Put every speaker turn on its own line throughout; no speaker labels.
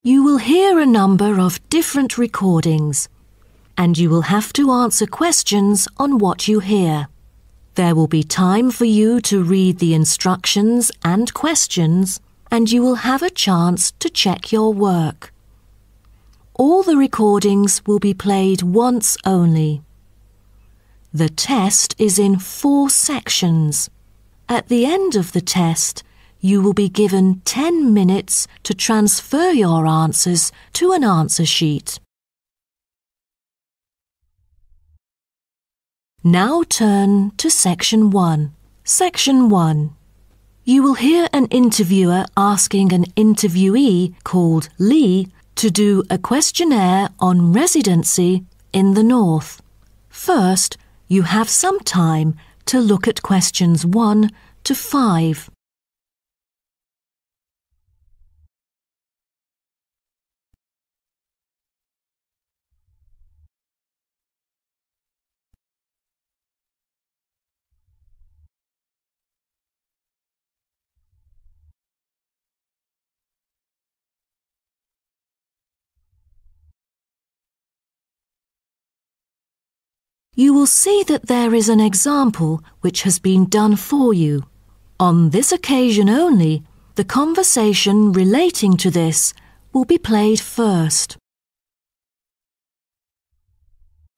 You will hear a number of different recordings, and you will have to answer questions on what you hear. There will be time for you to read the instructions and questions, and you will have a chance to check your work. All the recordings will be played once only. The test is in 4 sections. At the end of the test, you will be given 10 minutes to transfer your answers to an answer sheet. Now turn to Section 1. Section 1. You will hear an interviewer asking an interviewee called Lee to do a questionnaire on residency in the North. First, you have some time to look at questions 1 to 5. You will see that there is an example which has been done for you. On this occasion only, the conversation relating to this will be played first.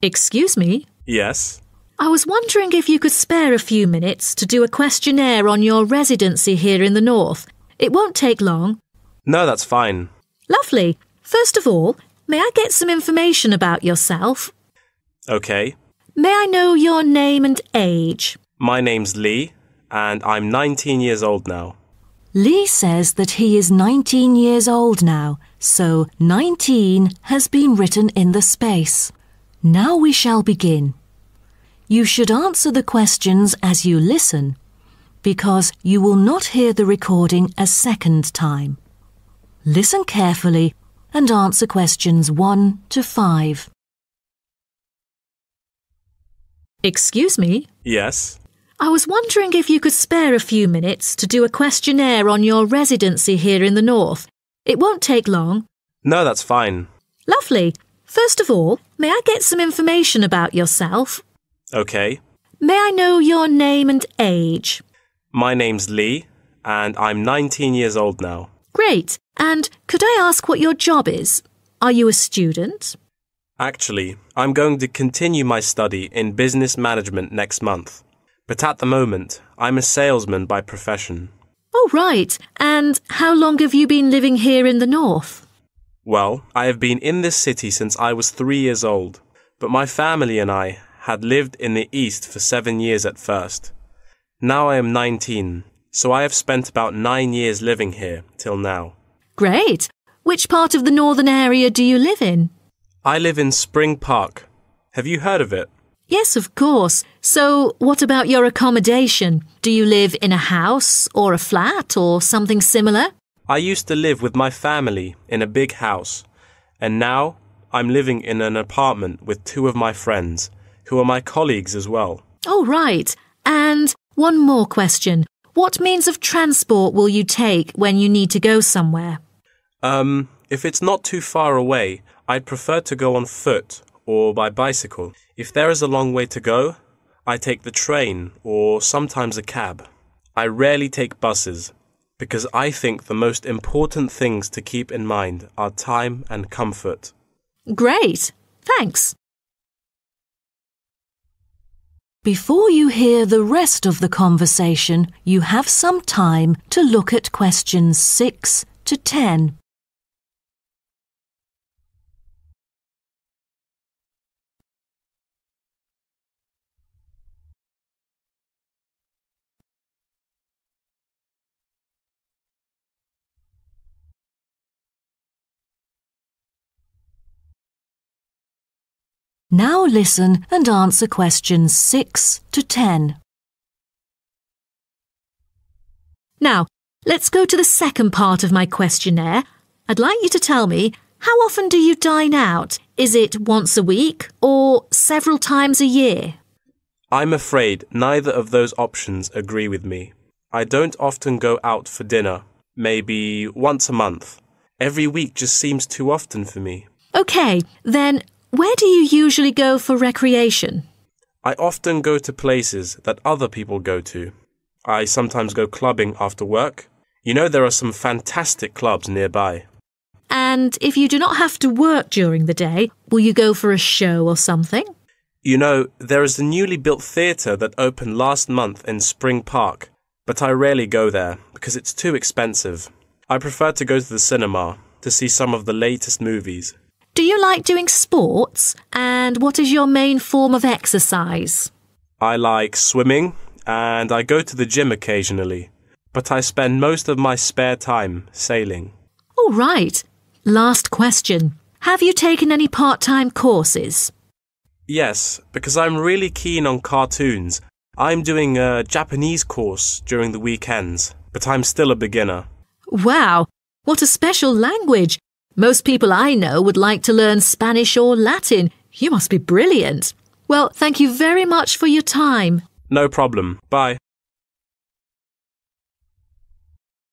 Excuse me?
Yes.
I was wondering if you could spare a few minutes to do a questionnaire on your residency here in the North. It won't take long.
No, that's fine.
Lovely. First of all, may I get some information about yourself?
Okay.
May I know your name and age?
My name's Lee, and I'm 19 years old now.
Lee says that he is 19 years old now, so 19 has been written in the space. Now we shall begin. You should answer the questions as you listen, because you will not hear the recording a second time. Listen carefully and answer questions 1 to 5.
Excuse me?
Yes.
I was wondering if you could spare a few minutes to do a questionnaire on your residency here in the North. It won't take long.
No, that's fine.
Lovely. First of all, may I get some information about yourself?
Okay.
May I know your name and age?
My name's Lee, and I'm 19 years old now.
Great. And could I ask what your job is? Are you a student?
Actually, I'm going to continue my study in business management next month. But at the moment, I'm a salesman by profession.
Oh, right. And how long have you been living here in the North?
Well, I have been in this city since I was 3 years old, but my family and I had lived in the East for 7 years at first. Now I am 19, so I have spent about 9 years living here till now.
Great. Which part of the northern area do you live in?
I live in Spring Park. Have you heard of it?
Yes, of course. So, what about your accommodation? Do you live in a house or a flat or something similar?
I used to live with my family in a big house, and now I'm living in an apartment with 2 of my friends, who are my colleagues as well.
Oh, right. And one more question. What means of transport will you take when you need to go somewhere?
If it's not too far away, I'd prefer to go on foot or by bicycle. If there is a long way to go, I take the train or sometimes a cab. I rarely take buses because I think the most important things to keep in mind are time and comfort.
Great. Thanks.
Before you hear the rest of the conversation, you have some time to look at questions 6 to 10. Now listen and answer questions 6 to 10.
Now, let's go to the second part of my questionnaire. I'd like you to tell me, how often do you dine out? Is it once a week or several times a year?
I'm afraid neither of those options agree with me. I don't often go out for dinner, maybe once a month. Every week just seems too often for me.
OK, then where do you usually go for recreation?
I often go to places that other people go to. I sometimes go clubbing after work. You know, there are some fantastic clubs nearby.
And if you do not have to work during the day, will you go for a show or something?
You know, there is a newly built theatre that opened last month in Spring Park, but I rarely go there because it's too expensive. I prefer to go to the cinema to see some of the latest movies.
Do you like doing sports? And what is your main form of exercise?
I like swimming and I go to the gym occasionally, but I spend most of my spare time sailing.
All right. Last question. Have you taken any part-time courses?
Yes, because I'm really keen on cartoons. I'm doing a Japanese course during the weekends, but I'm still a beginner.
Wow, what a special language. Most people I know would like to learn Spanish or Latin. You must be brilliant. Well, thank you very much for your time.
No problem. Bye.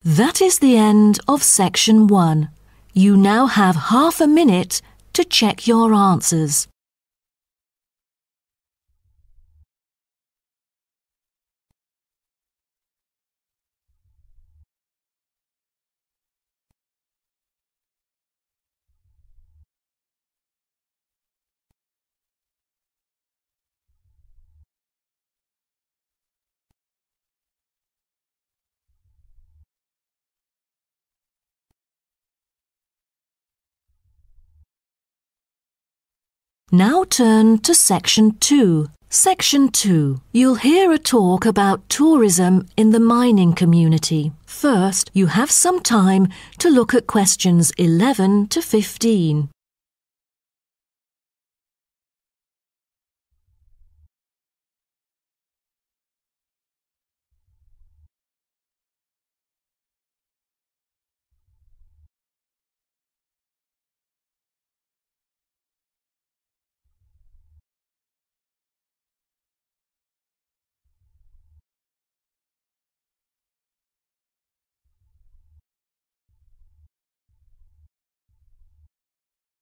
That is the end of section 1. You now have half a minute to check your answers. Now turn to Section 2. Section 2. You'll hear a talk about tourism in the mining community. First, you have some time to look at questions 11 to 15.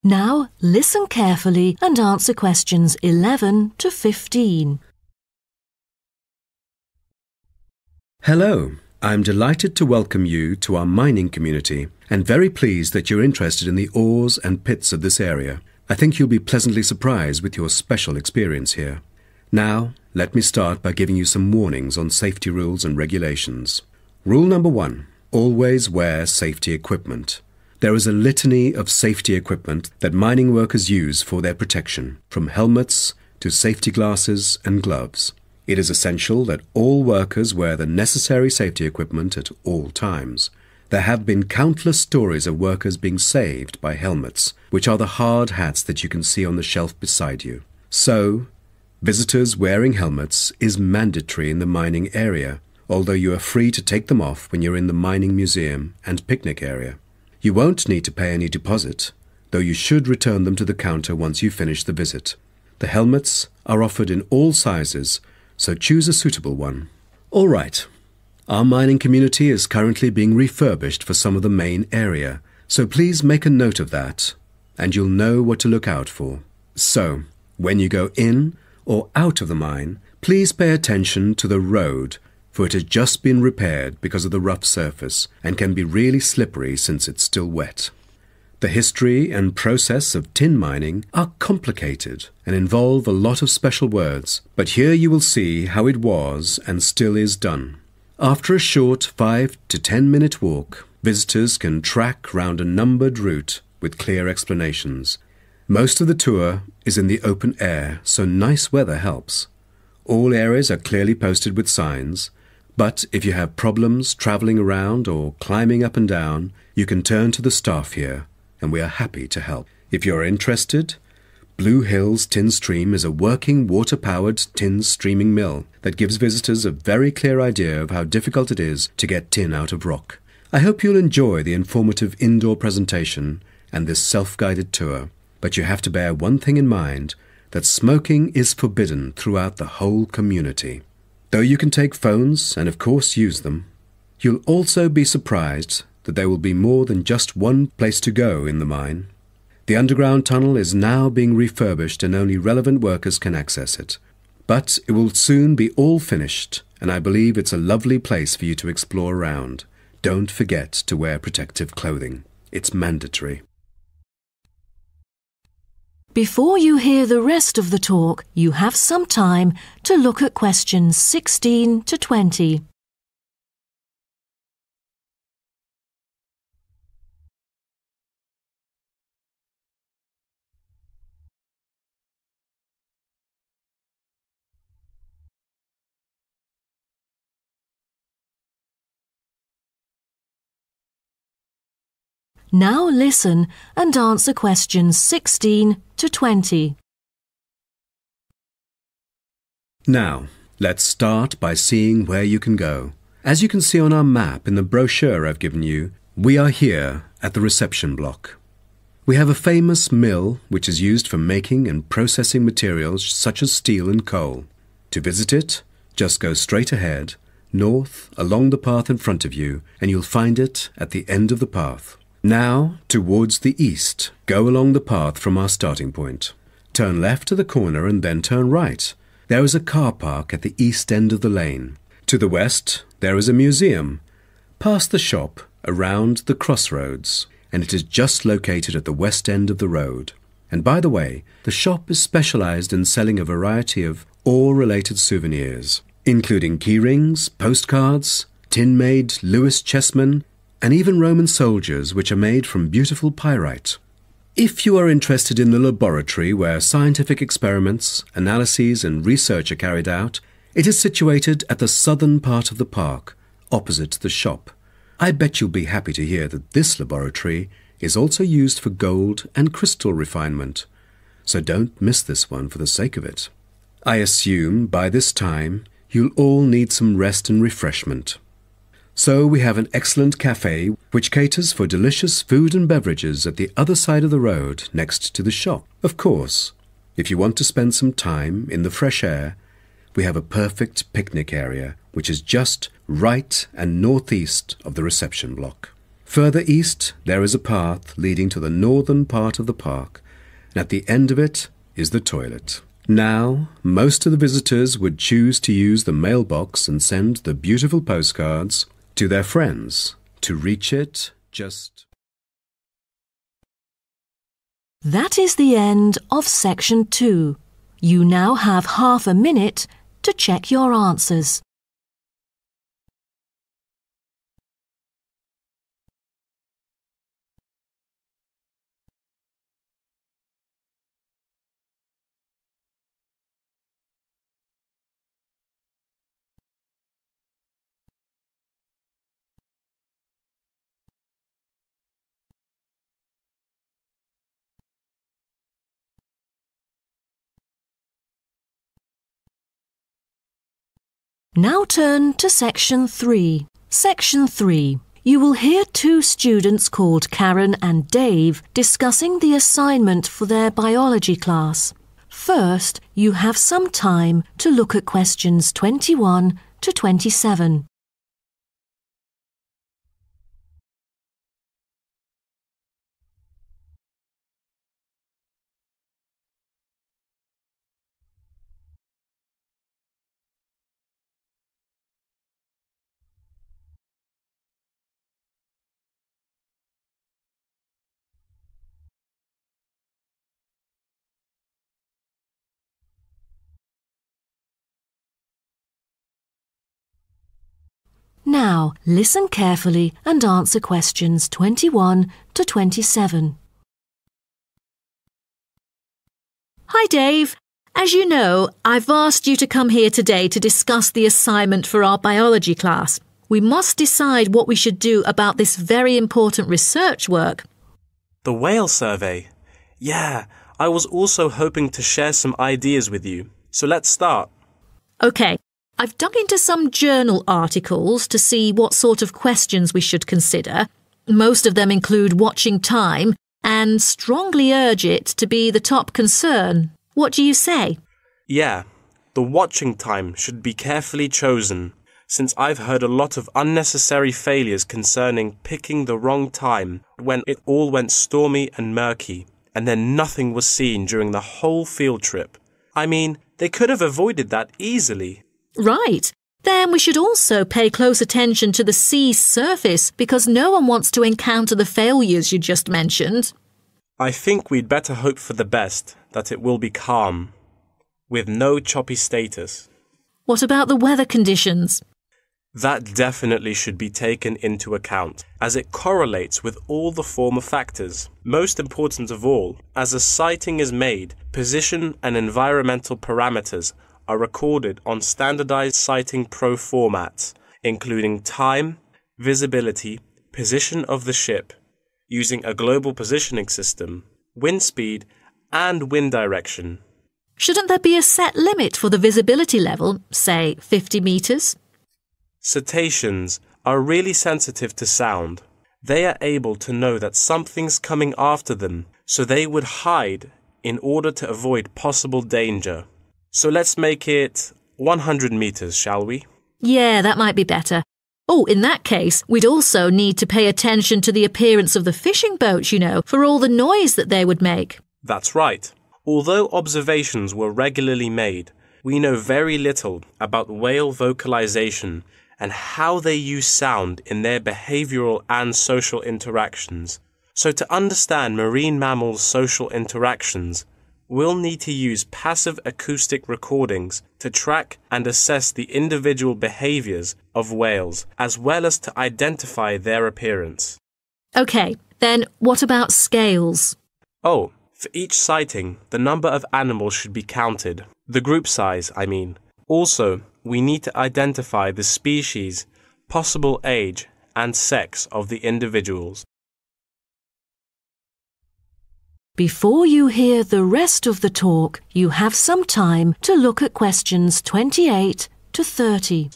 Now listen carefully and answer questions 11 to 15.
Hello, I'm delighted to welcome you to our mining community and very pleased that you're interested in the ores and pits of this area. I think you'll be pleasantly surprised with your special experience here. Now, let me start by giving you some warnings on safety rules and regulations. Rule number 1. Always wear safety equipment. There is a litany of safety equipment that mining workers use for their protection, from helmets to safety glasses and gloves. It is essential that all workers wear the necessary safety equipment at all times. There have been countless stories of workers being saved by helmets, which are the hard hats that you can see on the shelf beside you. So, visitors wearing helmets is mandatory in the mining area, although you are free to take them off when you're in the mining museum and picnic area. You won't need to pay any deposit, though you should return them to the counter once you finish the visit. The helmets are offered in all sizes, so choose a suitable one. All right, our mining community is currently being refurbished for some of the main area, so please make a note of that, and you'll know what to look out for. So, when you go in or out of the mine, please pay attention to the road, for it has just been repaired because of the rough surface and can be really slippery since it's still wet. The history and process of tin mining are complicated and involve a lot of special words, but here you will see how it was and still is done. After a short 5 to 10 minute walk, visitors can track round a numbered route with clear explanations. Most of the tour is in the open air, so nice weather helps. All areas are clearly posted with signs, but if you have problems travelling around or climbing up and down, you can turn to the staff here, and we are happy to help. If you're interested, Blue Hills Tin Stream is a working water-powered tin streaming mill that gives visitors a very clear idea of how difficult it is to get tin out of rock. I hope you'll enjoy the informative indoor presentation and this self-guided tour, but you have to bear one thing in mind, that smoking is forbidden throughout the whole community. Though you can take phones and of course use them, you'll also be surprised that there will be more than just one place to go in the mine. The underground tunnel is now being refurbished and only relevant workers can access it. But it will soon be all finished, and I believe it's a lovely place for you to explore around. Don't forget to wear protective clothing. It's mandatory.
Before you hear the rest of the talk, you have some time to look at questions 16 to 20. Now listen and answer questions 16 to 20.
Now, let's start by seeing where you can go. As you can see on our map in the brochure I've given you, we are here at the reception block. We have a famous mill which is used for making and processing materials such as steel and coal. To visit it, just go straight ahead, north, along the path in front of you, and you'll find it at the end of the path. Now, towards the east, go along the path from our starting point. Turn left to the corner and then turn right. There is a car park at the east end of the lane. To the west, there is a museum. Past the shop, around the crossroads, and it is just located at the west end of the road. And by the way, the shop is specialized in selling a variety of ore-related souvenirs, including key rings, postcards, tin-made Lewis chessmen, and even Roman soldiers which are made from beautiful pyrite. If you are interested in the laboratory where scientific experiments, analyses and research are carried out, it is situated at the southern part of the park, opposite the shop. I bet you'll be happy to hear that this laboratory is also used for gold and crystal refinement, so don't miss this one for the sake of it. I assume by this time you'll all need some rest and refreshment. So we have an excellent cafe which caters for delicious food and beverages at the other side of the road next to the shop. Of course, if you want to spend some time in the fresh air, we have a perfect picnic area which is just right and northeast of the reception block. Further east, there is a path leading to the northern part of the park, and at the end of it is the toilet. Now, most of the visitors would choose to use the mailbox and send the beautiful postcards to their friends. To reach it, just...
That is the end of section 2. You now have half a minute to check your answers. Now turn to section 3. Section 3. You will hear two students called Karen and Dave discussing the assignment for their biology class. First, you have some time to look at questions 21 to 27. Now, listen carefully and answer questions 21 to 27.
Hi, Dave. As you know, I've asked you to come here today to discuss the assignment for our biology class. We must decide what we should do about this very important research work.
The whale survey. Yeah, I was also hoping to share some ideas with you. So let's start.
OK. I've dug into some journal articles to see what sort of questions we should consider. Most of them include watching time and strongly urge it to be the top concern. What do you say?
Yeah, the watching time should be carefully chosen. since I've heard a lot of unnecessary failures concerning picking the wrong time when it all went stormy and murky, and then nothing was seen during the whole field trip. I mean, they could have avoided that easily.
Right. Then we should also pay close attention to the sea's surface because no one wants to encounter the failures you just mentioned.
I think we'd better hope for the best, that it will be calm, with no choppy status.
What about the weather conditions?
That definitely should be taken into account, as it correlates with all the former factors. Most important of all, as a sighting is made, position and environmental parameters are recorded on standardized sighting pro formats, including time, visibility, position of the ship, using a global positioning system, wind speed, and wind direction.
Shouldn't there be a set limit for the visibility level, say 50 meters?
Cetaceans are really sensitive to sound. They are able to know that something's coming after them, so they would hide in order to avoid possible danger. So let's make it 100 meters, shall we?
Yeah, that might be better. Oh, in that case, we'd also need to pay attention to the appearance of the fishing boats, for all the noise that they would make.
That's right. Although observations were regularly made, we know very little about whale vocalization and how they use sound in their behavioral and social interactions. So to understand marine mammals' social interactions, we'll need to use passive acoustic recordings to track and assess the individual behaviors of whales, as well as to identify their appearance.
Okay, then what about scales?
Oh, for each sighting, the number of animals should be counted. The group size, I mean. Also, we need to identify the species, possible age, and sex of the individuals.
Before you hear the rest of the talk, you have some time to look at questions 28 to 30.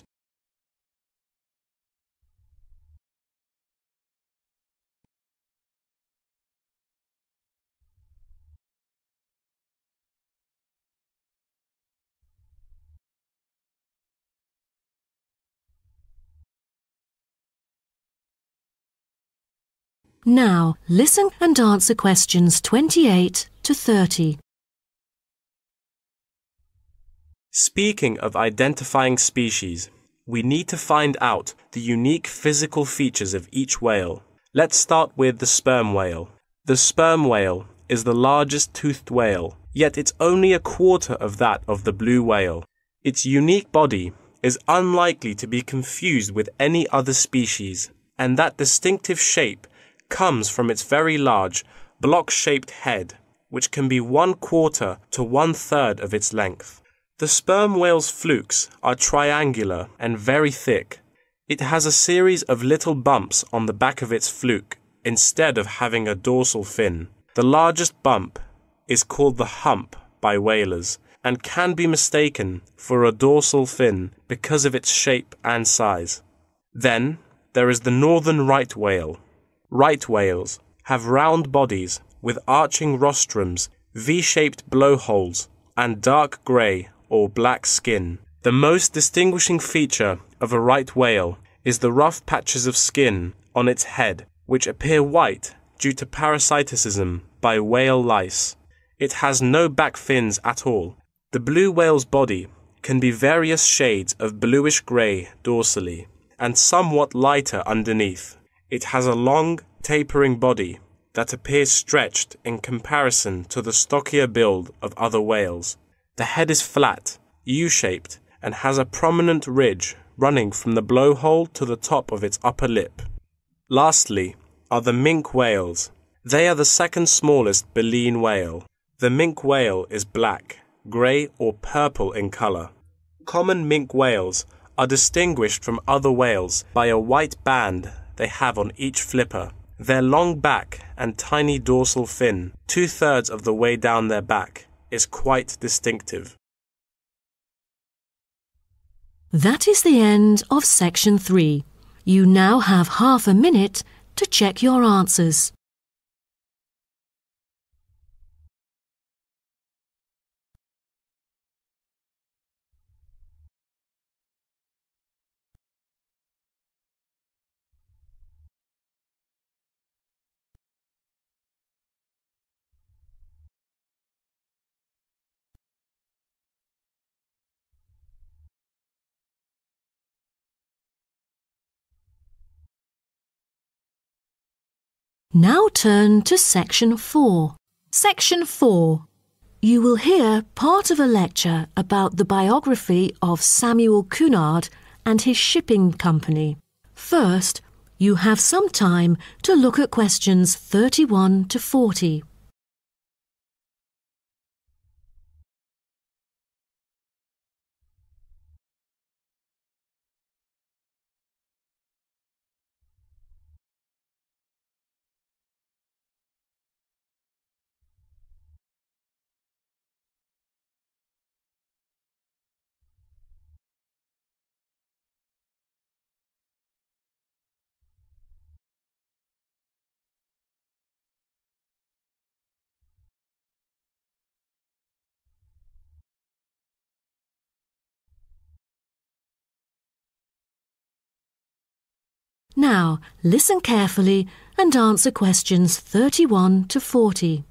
Now, listen and answer questions 28 to 30.
Speaking of identifying species, we need to find out the unique physical features of each whale. Let's start with the sperm whale. The sperm whale is the largest toothed whale, yet it's only a quarter of that of the blue whale. Its unique body is unlikely to be confused with any other species, and that distinctive shape comes from its very large, block-shaped head, which can be 1/4 to 1/3 of its length. The sperm whale's flukes are triangular and very thick. It has a series of little bumps on the back of its fluke instead of having a dorsal fin. The largest bump is called the hump by whalers and can be mistaken for a dorsal fin because of its shape and size. Then there is the northern right whale. Right whales have round bodies with arching rostrums, V-shaped blowholes, and dark grey or black skin. The most distinguishing feature of a right whale is the rough patches of skin on its head, which appear white due to parasitism by whale lice. It has no back fins at all. The blue whale's body can be various shades of bluish-grey dorsally and somewhat lighter underneath. It has a long, tapering body that appears stretched in comparison to the stockier build of other whales. The head is flat, U-shaped, and has a prominent ridge running from the blowhole to the top of its upper lip. Lastly are the minke whales. They are the second smallest baleen whale. The minke whale is black, grey or purple in colour. Common minke whales are distinguished from other whales by a white band they have on each flipper. Their long back and tiny dorsal fin, 2/3 of the way down their back, is quite distinctive.
That is the end of section 3. You now have half a minute to check your answers. Now turn to Section 4.
Section 4.
You will hear part of a lecture about the biography of Samuel Cunard and his shipping company. First, you have some time to look at questions 31 to 40. Now, listen carefully and answer questions 31 to 40.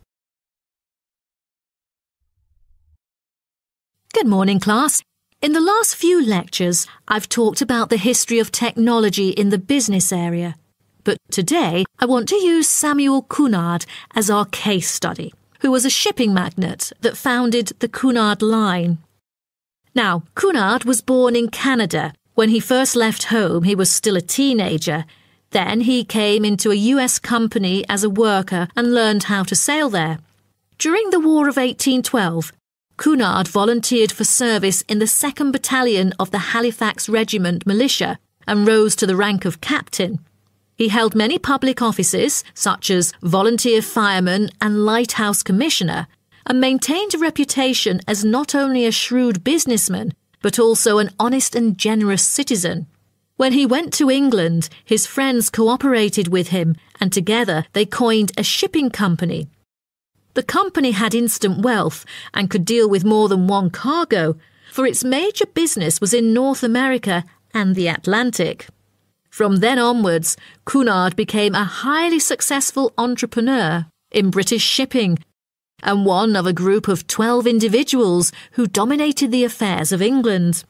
Good morning, class. In the last few lectures, I've talked about the history of technology in the business area. But today, I want to use Samuel Cunard as our case study, who was a shipping magnate that founded the Cunard Line. Now, Cunard was born in Canada. When he first left home, he was still a teenager. Then he came into a US company as a worker and learned how to sail there. During the War of 1812, Cunard volunteered for service in the 2nd Battalion of the Halifax Regiment Militia and rose to the rank of captain. He held many public offices, such as volunteer fireman and lighthouse commissioner, and maintained a reputation as not only a shrewd businessman, but also an honest and generous citizen. When he went to England, his friends cooperated with him, and together they coined a shipping company. The company had instant wealth and could deal with more than one cargo, for its major business was in North America and the Atlantic. From then onwards, Cunard became a highly successful entrepreneur in British shipping, and one of a group of 12 individuals who dominated the affairs of England.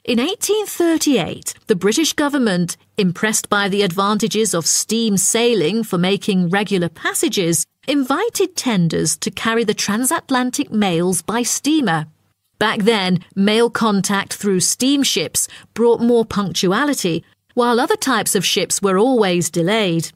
In 1838, the British government, impressed by the advantages of steam sailing for making regular passages, invited tenders to carry the transatlantic mails by steamer. Back then, mail contact through steamships brought more punctuality, while other types of ships were always delayed.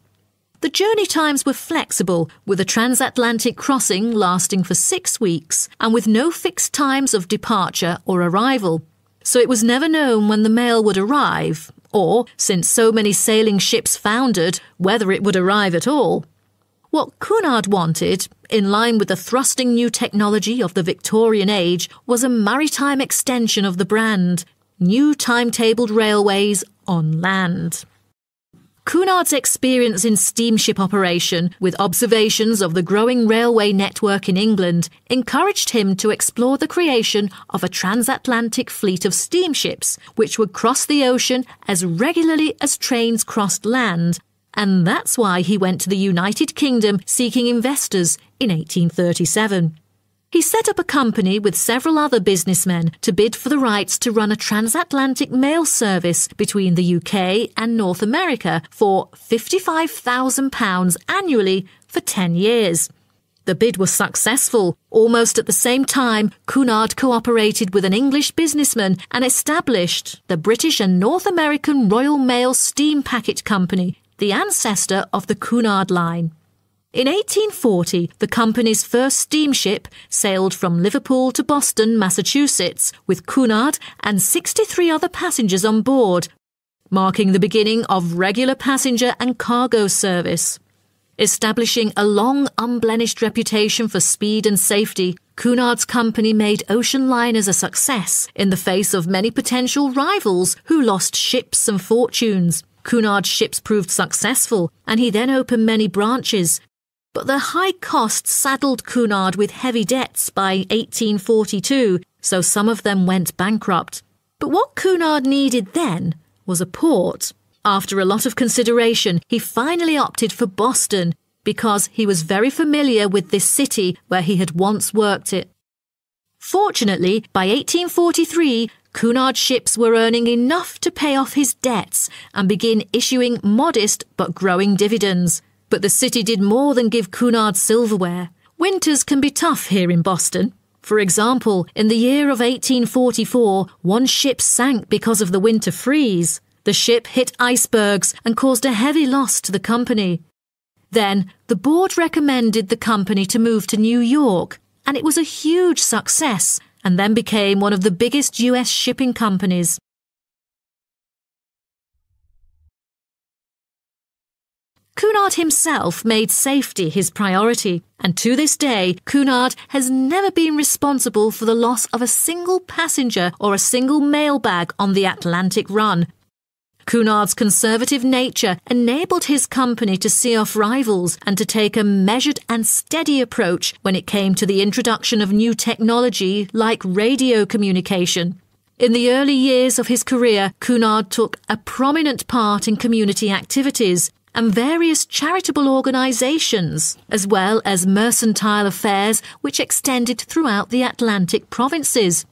The journey times were flexible, with a transatlantic crossing lasting for 6 weeks and with no fixed times of departure or arrival. So it was never known when the mail would arrive, or, since so many sailing ships foundered, whether it would arrive at all. What Cunard wanted, in line with the thrusting new technology of the Victorian age, was a maritime extension of the brand, new timetabled railways on land. Cunard's experience in steamship operation, with observations of the growing railway network in England, encouraged him to explore the creation of a transatlantic fleet of steamships, which would cross the ocean as regularly as trains crossed land, and that's why he went to the United Kingdom seeking investors in 1837. He set up a company with several other businessmen to bid for the rights to run a transatlantic mail service between the UK and North America for £55,000 annually for 10 years. The bid was successful. Almost at the same time, Cunard cooperated with an English businessman and established the British and North American Royal Mail Steam Packet Company, the ancestor of the Cunard Line. In 1840, the company's first steamship sailed from Liverpool to Boston, Massachusetts, with Cunard and 63 other passengers on board, marking the beginning of regular passenger and cargo service. Establishing a long, unblemished reputation for speed and safety, Cunard's company made ocean liners a success in the face of many potential rivals who lost ships and fortunes. Cunard's ships proved successful, and he then opened many branches. But the high costs saddled Cunard with heavy debts by 1842, so some of them went bankrupt. But what Cunard needed then was a port. After a lot of consideration, he finally opted for Boston because he was very familiar with this city where he had once worked it. Fortunately, by 1843, Cunard's ships were earning enough to pay off his debts and begin issuing modest but growing dividends. But the city did more than give Cunard silverware. Winters can be tough here in Boston. For example, in the year of 1844, one ship sank because of the winter freeze. The ship hit icebergs and caused a heavy loss to the company. Then, the board recommended the company to move to New York, and it was a huge success, and then became one of the biggest US shipping companies. Cunard himself made safety his priority, and to this day, Cunard has never been responsible for the loss of a single passenger or a single mail bag on the Atlantic run. Cunard's conservative nature enabled his company to see off rivals and to take a measured and steady approach when it came to the introduction of new technology like radio communication. In the early years of his career, Cunard took a prominent part in community activities and various charitable organisations, as well as mercantile affairs which extended throughout the Atlantic provinces.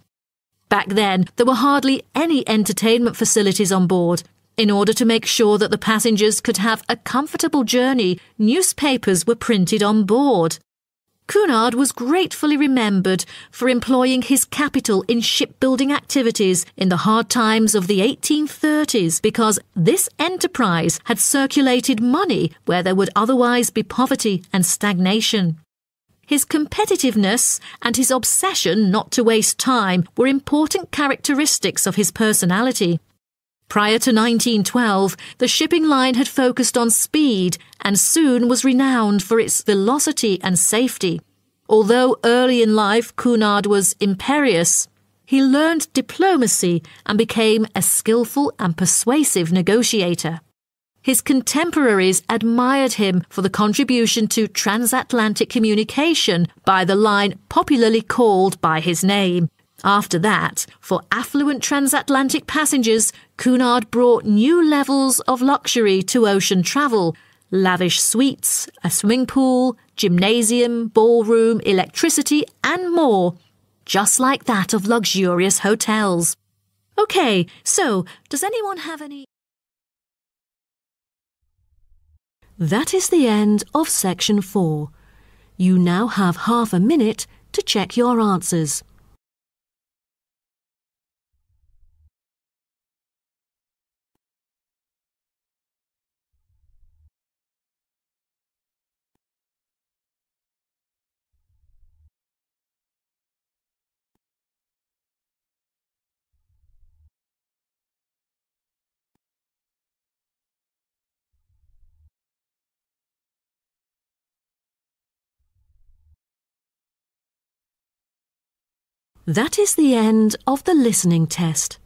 Back then, there were hardly any entertainment facilities on board. In order to make sure that the passengers could have a comfortable journey, newspapers were printed on board. Cunard was gratefully remembered for employing his capital in shipbuilding activities in the hard times of the 1830s because this enterprise had circulated money where there would otherwise be poverty and stagnation. His competitiveness and his obsession not to waste time were important characteristics of his personality. Prior to 1912, the shipping line had focused on speed and soon was renowned for its velocity and safety. Although early in life Cunard was imperious, he learned diplomacy and became a skillful and persuasive negotiator. His contemporaries admired him for the contribution to transatlantic communication by the line popularly called by his name. After that, for affluent transatlantic passengers, Cunard brought new levels of luxury to ocean travel: lavish suites, a swimming pool, gymnasium, ballroom, electricity, and more, just like that of luxurious hotels. Okay, so does anyone have any?
That is the end of section 4. You now have half a minute to check your answers. That is the end of the listening test.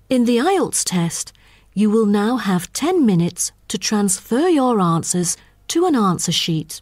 In the IELTS test, you will now have 10 minutes to transfer your answers to an answer sheet.